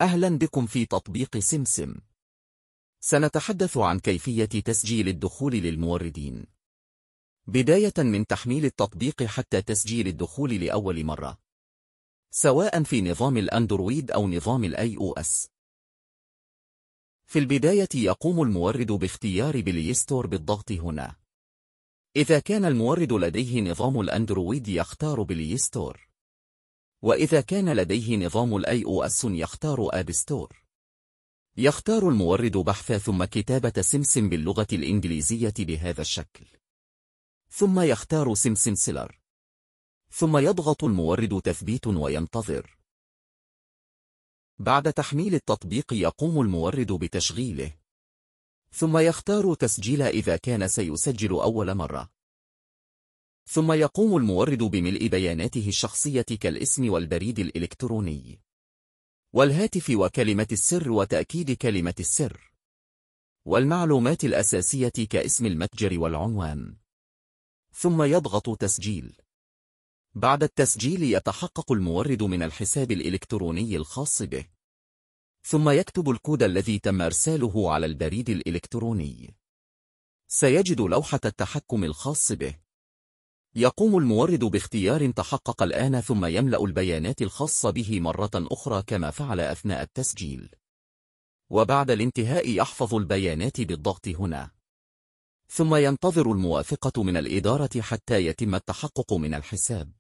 أهلا بكم في تطبيق سمسم. سنتحدث عن كيفية تسجيل الدخول للموردين، بداية من تحميل التطبيق حتى تسجيل الدخول لأول مرة، سواء في نظام الأندرويد أو نظام iOS. في البداية يقوم المورد باختيار بلاي ستور بالضغط هنا. إذا كان المورد لديه نظام الأندرويد يختار بلاي ستور، وإذا كان لديه نظام iOS يختار آب ستور. يختار المورد بحث ثم كتابة سمسم باللغة الإنجليزية بهذا الشكل، ثم يختار سمسم سيلر، ثم يضغط المورد تثبيت وينتظر. بعد تحميل التطبيق يقوم المورد بتشغيله، ثم يختار تسجيل إذا كان سيسجل أول مرة، ثم يقوم المورد بملء بياناته الشخصية كالاسم والبريد الإلكتروني والهاتف وكلمة السر وتأكيد كلمة السر، والمعلومات الأساسية كاسم المتجر والعنوان، ثم يضغط تسجيل. بعد التسجيل يتحقق المورد من الحساب الإلكتروني الخاص به، ثم يكتب الكود الذي تم إرساله على البريد الإلكتروني. سيجد لوحة التحكم الخاص به. يقوم المورد باختيار تحقق الآن ثم يملأ البيانات الخاصة به مرة أخرى كما فعل أثناء التسجيل، وبعد الانتهاء يحفظ البيانات بالضغط هنا، ثم ينتظر الموافقة من الإدارة حتى يتم التحقق من الحساب.